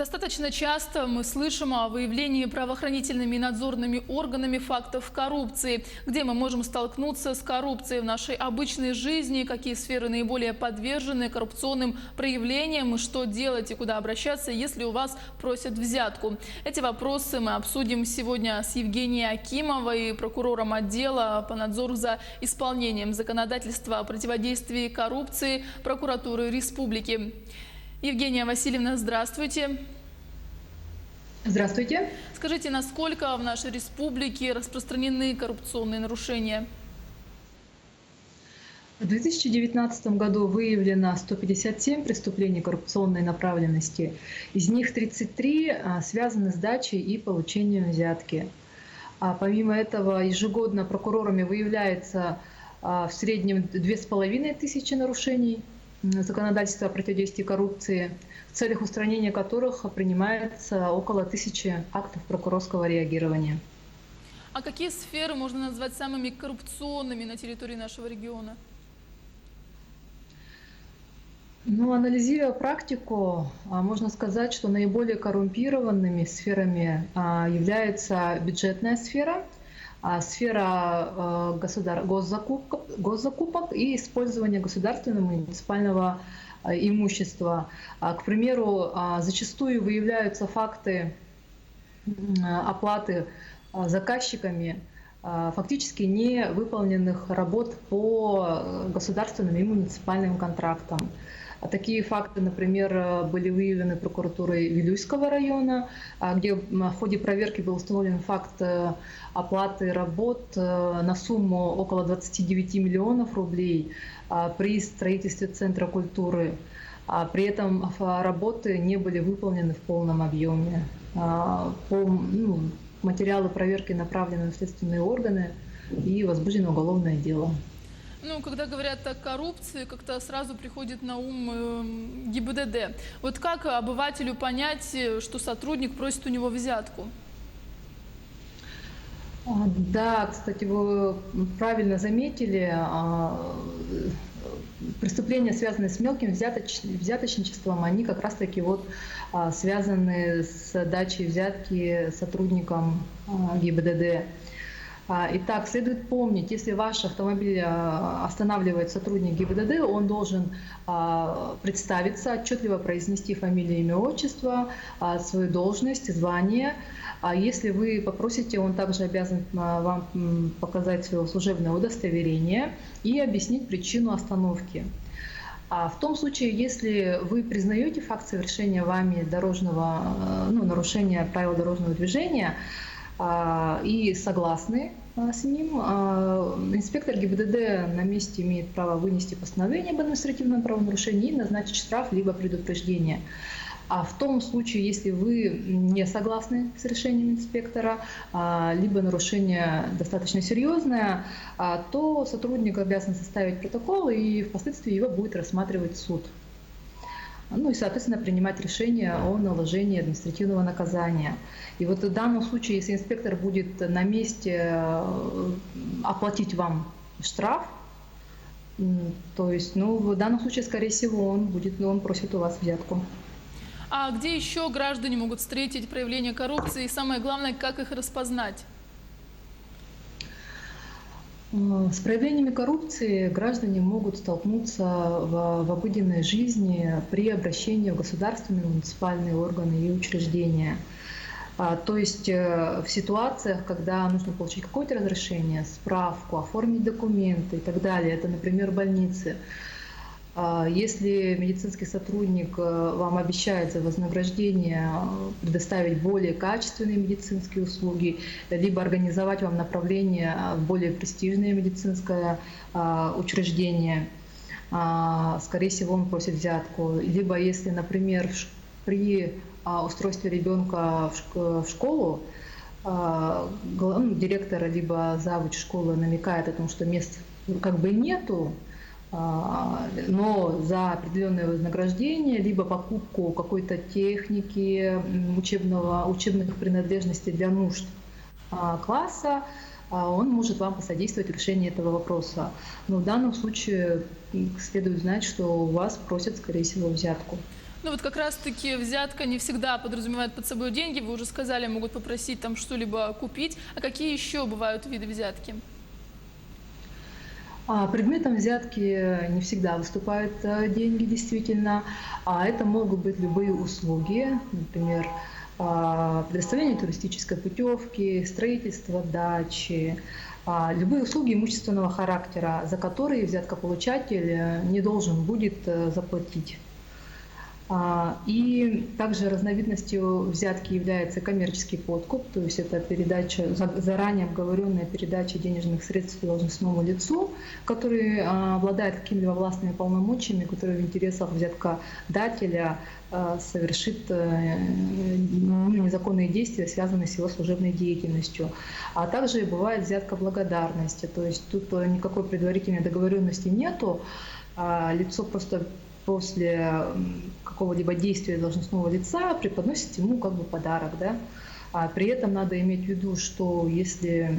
Достаточно часто мы слышим о выявлении правоохранительными и надзорными органами фактов коррупции. Где мы можем столкнуться с коррупцией в нашей обычной жизни, какие сферы наиболее подвержены коррупционным проявлениям и что делать и куда обращаться, если у вас просят взятку. Эти вопросы мы обсудим сегодня с Евгенией Акимовой, прокурором отдела по надзору за исполнением законодательства о противодействии коррупции прокуратуры республики. Евгения Васильевна, здравствуйте. Здравствуйте. Скажите, насколько в нашей республике распространены коррупционные нарушения? В 2019 году выявлено 157 преступлений коррупционной направленности. Из них 33 связаны с дачей и получением взятки. Помимо этого, ежегодно прокурорами выявляется в среднем 2500 нарушений законодательства о противодействии коррупции, в целях устранения которых принимается около 1000 актов прокурорского реагирования. А какие сферы можно назвать самыми коррупционными на территории нашего региона? Анализируя практику, можно сказать, что наиболее коррумпированными сферами является бюджетная сфера, сфера госзакупок и использование государственного и муниципального имущества. К примеру, зачастую выявляются факты оплаты заказчиками фактически не выполненных работ по государственным и муниципальным контрактам. Такие факты, например, были выявлены прокуратурой Вилюйского района, где в ходе проверки был установлен факт оплаты работ на сумму около 29 миллионов рублей при строительстве Центра культуры. При этом работы не были выполнены в полном объеме. Материалы проверки направлены в следственные органы и возбуждено уголовное дело. Когда говорят о коррупции, как-то сразу приходит на ум ГИБДД. Вот как обывателю понять, что сотрудник просит у него взятку? Да, кстати, вы правильно заметили. Преступления, связанные с мелким взяточничеством, они как раз-таки связаны с дачей взятки сотрудникам ГИБДД. Итак, следует помнить, если ваш автомобиль останавливает сотрудник ГИБДД, он должен представиться, отчетливо произнести фамилию, имя, отчество, свою должность, звание. Если вы попросите, он также обязан вам показать свое служебное удостоверение и объяснить причину остановки. В том случае, если вы признаете факт совершения вами нарушения правил дорожного движения, и согласны с ним, инспектор ГИБДД на месте имеет право вынести постановление об административном правонарушении и назначить штраф либо предупреждение. А в том случае, если вы не согласны с решением инспектора, либо нарушение достаточно серьезное, то сотрудник обязан составить протокол, и впоследствии его будет рассматривать суд. И, соответственно, принимать решение о наложении административного наказания. И в данном случае, если инспектор будет на месте оплатить вам штраф, то есть, в данном случае, скорее всего, он просит у вас взятку. А где еще граждане могут встретить проявления коррупции? И самое главное, как их распознать? С проявлениями коррупции граждане могут столкнуться в обыденной жизни при обращении в государственные, муниципальные органы и учреждения. То есть в ситуациях, когда нужно получить какое-то разрешение, справку, оформить документы и так далее, это, например, больницы. Если медицинский сотрудник вам обещает за вознаграждение предоставить более качественные медицинские услуги, либо организовать вам направление в более престижное медицинское учреждение, скорее всего, он просит взятку. Либо если, например, при устройстве ребенка в школу директор либо завуч школы намекает о том, что мест нету, но за определенное вознаграждение, либо покупку какой-то техники, учебных принадлежностей для нужд класса, он может вам посодействовать в решении этого вопроса. Но в данном случае следует знать, что у вас просят, скорее всего, взятку. Ну вот как раз-таки взятка не всегда подразумевает под собой деньги. Вы уже сказали, могут попросить там что-либо купить. А какие еще бывают виды взятки? Предметом взятки не всегда выступают деньги, действительно, а это могут быть любые услуги, например, предоставление туристической путевки, строительство дачи, любые услуги имущественного характера, за которые взяткополучатель не должен будет заплатить. И также разновидностью взятки является коммерческий подкуп, то есть это передача, заранее обговоренная передача денежных средств должностному лицу, который обладает какими-либо властными полномочиями, который в интересах взяткодателя совершит незаконные действия, связанные с его служебной деятельностью. А также бывает взятка благодарности, то есть тут никакой предварительной договоренности нету, лицо просто после какого-либо действия должностного лица преподносит ему как бы подарок, да. При этом надо иметь в виду, что если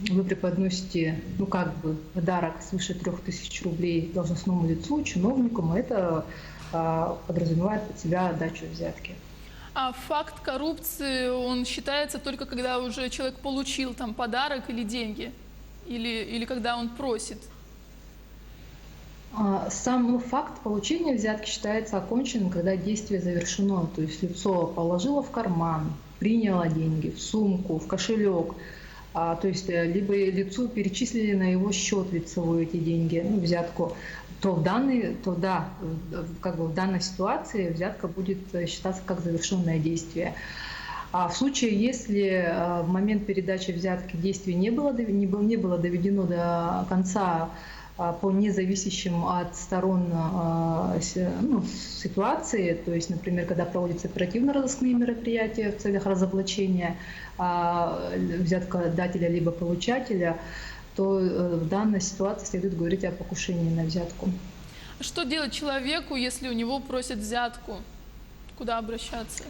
вы преподносите, ну как бы подарок свыше 3000 рублей должностному лицу, чиновнику, это подразумевает под себя отдачу взятки. А факт коррупции, он считается только когда уже человек получил там подарок или деньги? Или когда он просит? Сам факт получения взятки считается оконченным, когда действие завершено. То есть лицо положило в карман, приняло деньги, в сумку, в кошелек. То есть либо лицу перечислили на его счет лицевой эти деньги, взятку, то в данной ситуации взятка будет считаться как завершенное действие. А в случае, если в момент передачи взятки действие не было доведено до конца, по независящим от сторон ситуации, то есть, например, когда проводятся оперативно-розыскные мероприятия в целях разоблачения взяткодателя либо получателя, то в данной ситуации следует говорить о покушении на взятку. Что делать человеку, если у него просят взятку? Куда обращаться?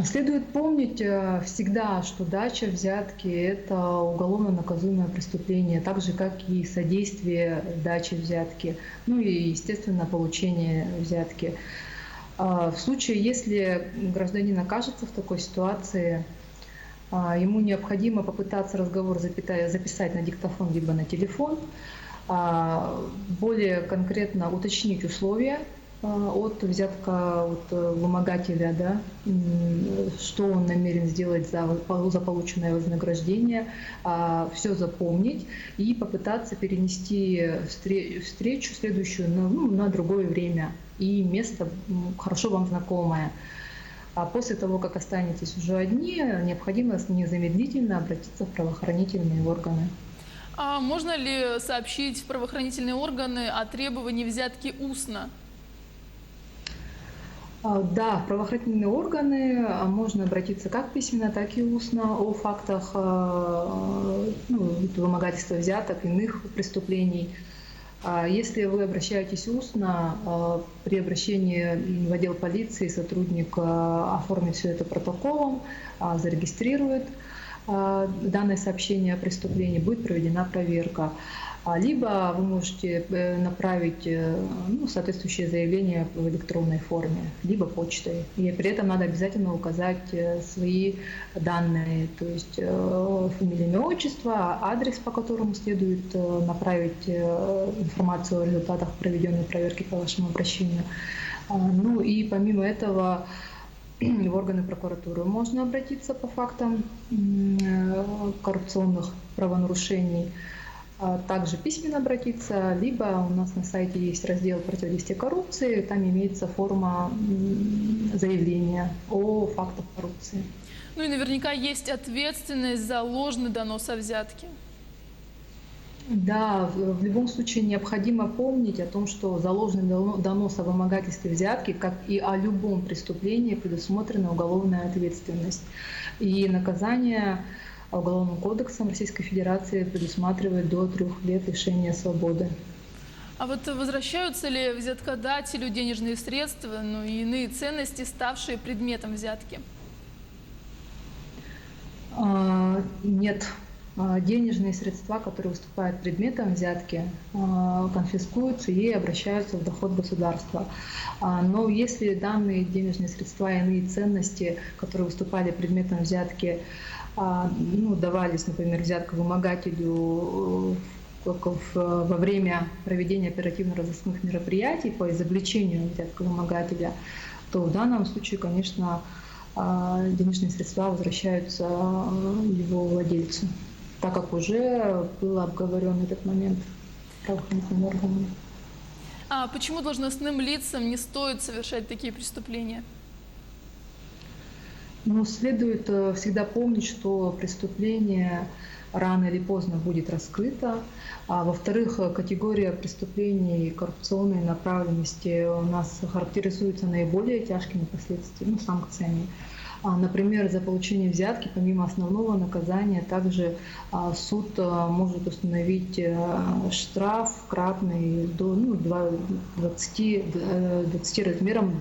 Следует помнить всегда, что дача взятки – это уголовно наказуемое преступление, так же, как и содействие даче взятки, и, естественно, получение взятки. В случае, если гражданин окажется в такой ситуации, ему необходимо попытаться разговор записать на диктофон либо на телефон, более конкретно уточнить условия от вымогателя, да, что он намерен сделать за полученное вознаграждение, все запомнить и попытаться перенести встречу следующую на другое время и место хорошо вам знакомое. А после того, как останетесь уже одни, необходимо незамедлительно обратиться в правоохранительные органы. А можно ли сообщить в правоохранительные органы о требовании взятки устно? Да, в правоохранительные органы можно обратиться как письменно, так и устно о фактах вымогательства взяток, иных преступлений. Если вы обращаетесь устно, при обращении в отдел полиции сотрудник оформит все это протоколом, зарегистрирует данное сообщение о преступлении, будет проведена проверка. Либо вы можете направить соответствующее заявление в электронной форме, либо почтой. И при этом надо обязательно указать свои данные, то есть фамилия, имя, отчество, адрес, по которому следует направить информацию о результатах проведенной проверки по вашему обращению. И помимо этого в органы прокуратуры можно обратиться по фактам коррупционных правонарушений. Также письменно обратиться, либо у нас на сайте есть раздел противодействия коррупции, там имеется форма заявления о фактах коррупции. И наверняка есть ответственность за ложный донос о взятке. Да, в любом случае необходимо помнить о том, что за ложный донос о вымогательстве взятки, как и о любом преступлении, предусмотрена уголовная ответственность. И наказание Уголовным кодексом Российской Федерации предусматривает до 3 лет лишения свободы. А вот возвращаются ли взяткодателю денежные средства, и иные ценности, ставшие предметом взятки? Нет. денежные средства, которые выступают предметом взятки, конфискуются и обращаются в доход государства. Но если данные денежные средства и иные ценности, которые выступали предметом взятки, давались, например, взятка вымогателю во время проведения оперативно-розыскных мероприятий по изобличению взятковымогателя, то в данном случае, конечно, денежные средства возвращаются его владельцу, так как уже был обговорен этот момент правоохранительными органами. А почему должностным лицам не стоит совершать такие преступления? Но следует всегда помнить, что преступление рано или поздно будет раскрыто. Во-вторых, категория преступлений коррупционной направленности у нас характеризуется наиболее тяжкими последствиями, санкциями. Например, за получение взятки, помимо основного наказания, также суд может установить штраф кратный до 20 размером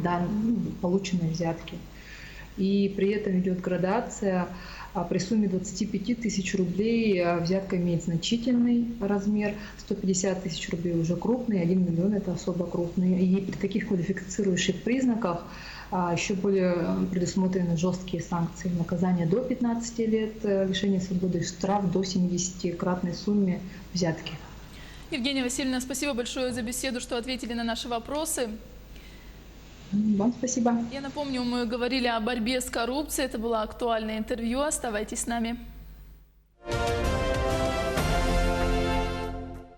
полученной взятки. И при этом идет градация. При сумме 25 тысяч рублей взятка имеет значительный размер, 150 тысяч рублей уже крупный, 1 миллион – это особо крупный. И при таких квалифицирующих признаках еще более предусмотрены жесткие санкции. Наказание до 15 лет лишения свободы и штраф до 70-кратной сумме взятки. Евгения Васильевна, спасибо большое за беседу, что ответили на наши вопросы. Вам спасибо. Я напомню, мы говорили о борьбе с коррупцией. Это было актуальное интервью. Оставайтесь с нами.